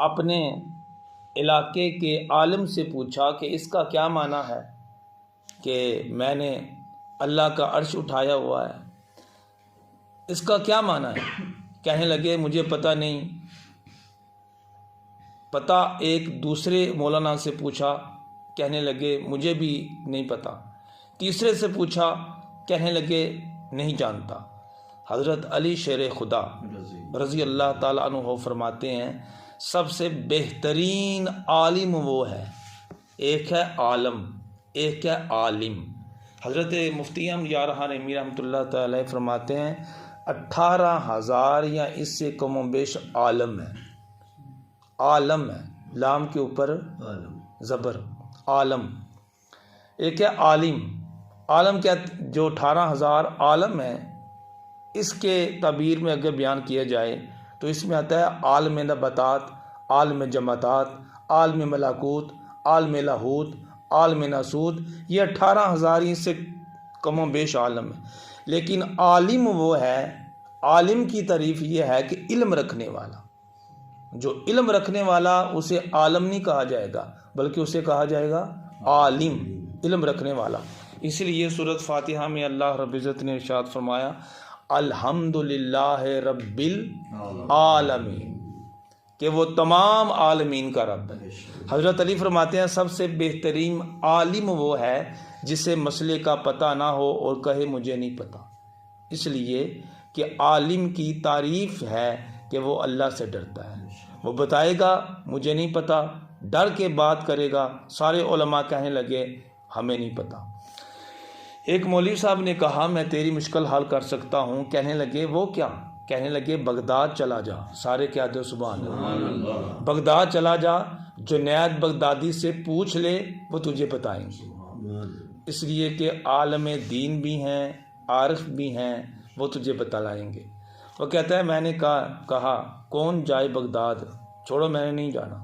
اپنے علاقے کے عالم سے پوچھا کہ اس کا کیا معنی ہے کہ میں نے اللہ کا عرش اٹھایا ہوا ہے، اس کا کیا معنی ہے؟ کہنے لگے مجھے پتہ نہیں۔ پتہ ایک دوسرے مولانا سے پوچھا، کہنے لگے مجھے بھی نہیں پتہ۔ تیسرے سے پوچھا، کہنے لگے نہیں جانتا۔ حضرت علی شیر خدا رضی اللہ تعالیٰ عنہ فرماتے ہیں سب سے بہترین عالم وہ ہے، ایک ہے عالم، ایک ہے عالم۔ حضرت مفتی احمد یارحان امی رحمۃ اللہ تعالی فرماتے ہیں 18,000 یا اس سے کم و بیش عالم ہے، عالم ہے، لام کے اوپر زبر، عالم۔ ایک ہے عالم۔ عالم کیا؟ جو 18,000 عالم ہے، اس کے تعبیر میں اگر بیان کیا جائے تو اس میں آتا ہے عالم نباتات، عالم جمادات، عالم ملاکوت، عالم لاہوت، عالم ناسوت، یہ 18,000 ہی سے کم و بیش عالم ہے۔ لیکن عالم وہ ہے، عالم کی تعریف یہ ہے کہ علم رکھنے والا۔ جو علم رکھنے والا اسے عالم نہیں کہا جائے گا، بلکہ اسے کہا جائے گا عالم، علم رکھنے والا۔ اس لیے سورۃ فاتحہ میں اللہ رب العزت نے ارشاد فرمایا الحمدللہ رب العالمین، کہ وہ تمام عالمین کا رب ہے۔ حضرت علی فرماتے ہیں سب سے بہترین عالم وہ ہے جسے مسئلے کا پتہ نہ ہو اور کہے مجھے نہیں پتہ، اس لیے کہ عالم کی تعریف ہے کہ وہ اللہ سے ڈرتا ہے، وہ بتائے گا مجھے نہیں پتہ، ڈر کے بات کرے گا۔ سارے علماء کہنے لگے ہمیں نہیں پتہ۔ ایک مولوی صاحب نے کہا میں تیری مشکل حل کر سکتا ہوں۔ کہنے لگے وہ کیا؟ کہنے لگے بغداد چلا جا۔ سارے کہتے ہیں سبحان اللہ۔ بغداد چلا جا، جنید بغدادی سے پوچھ لے، وہ تجھے بتائیں گے، اس لیے کہ عالم دین بھی ہیں، عارف بھی ہیں، وہ تجھے بتلائیں گے۔ وہ کہتا ہے میں نے کہا کون جائے بغداد؟ چھوڑو میں نے نہیں جانا۔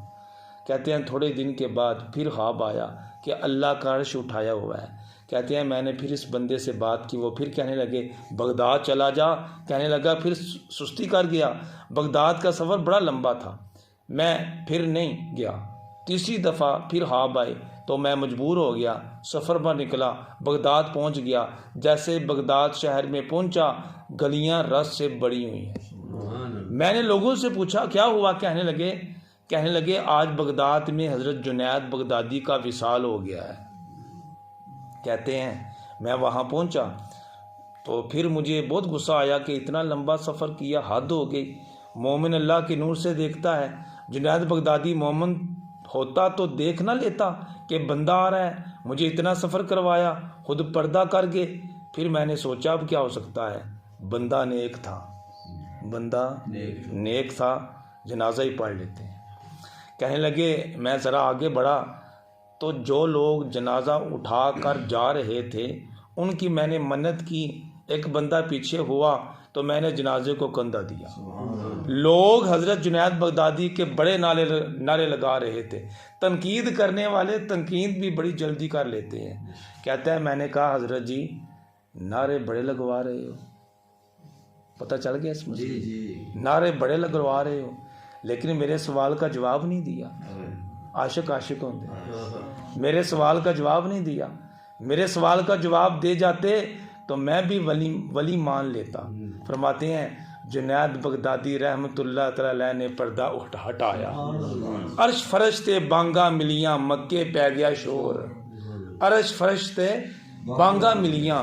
کہتے ہیں تھوڑے دن کے بعد پھر خواب آیا کہ اللہ کا عرش اٹھایا ہوا ہے۔ کہتے ہیں میں نے پھر اس بندے سے بات کی، وہ پھر کہنے لگے بغداد چلا جا۔ کہنے لگا پھر سستی کر گیا، بغداد کا سفر بڑا لمبا تھا، میں پھر نہیں گیا۔ تیسری دفعہ پھر خواب آئے تو میں مجبور ہو گیا، سفر پر نکلا، بغداد پہنچ گیا۔ جیسے بغداد شہر میں پہنچا، گلیاں رس سے بڑی ہوئی ہیں۔ میں نے لوگوں سے پوچھا کیا ہوا؟ کہنے لگے آج بغداد میں حضرت جنید بغدادی کا وصال ہو گیا ہے۔ کہتے ہیں میں وہاں پہنچا تو پھر مجھے بہت غصہ آیا کہ اتنا لمبا سفر کیا، حد ہو گئی۔ مومن اللہ کے نور سے دیکھتا ہے، جنید بغدادی مومن ہوتا تو دیکھ نہ لیتا کہ بندہ آ رہا ہے، مجھے اتنا سفر کروایا، خود پردہ کر گئے۔ پھر میں نے سوچا اب کیا ہو سکتا ہے، بندہ نیک تھا، بندہ نیک تھا، جنازہ ہی پڑھ لیتے ہیں۔ کہنے لگے میں ذرا آگے بڑھا تو جو لوگ جنازہ اٹھا کر جا رہے تھے ان کی میں نے منت کی، ایک بندہ پیچھے ہوا تو میں نے جنازے کو کندھا دیا۔ لوگ حضرت جنید بغدادی کے بڑے نعرے لگا رہے تھے۔ تنقید کرنے والے تنقید بھی بڑی جلدی کر لیتے ہیں۔ کہتا ہے میں نے کہا حضرت جی نعرے بڑے لگوا رہے ہو، پتہ چل گیا اس میں، نعرے بڑے لگوا رہے ہو لیکن میرے سوال کا جواب نہیں دیا۔ عاشق ہوتے میرے سوال کا جواب نہیں دیا، میرے سوال کا جواب دے جاتے تو میں بھی ولی مان لیتا۔ فرماتے ہیں جنید بغدادی رحمت اللہ تعالی نے پردہ ہٹایا، عرش فرشتے بانگا ملیاں، مکے پہ گیا شور، عرش فرشتے بانگا ملیاں،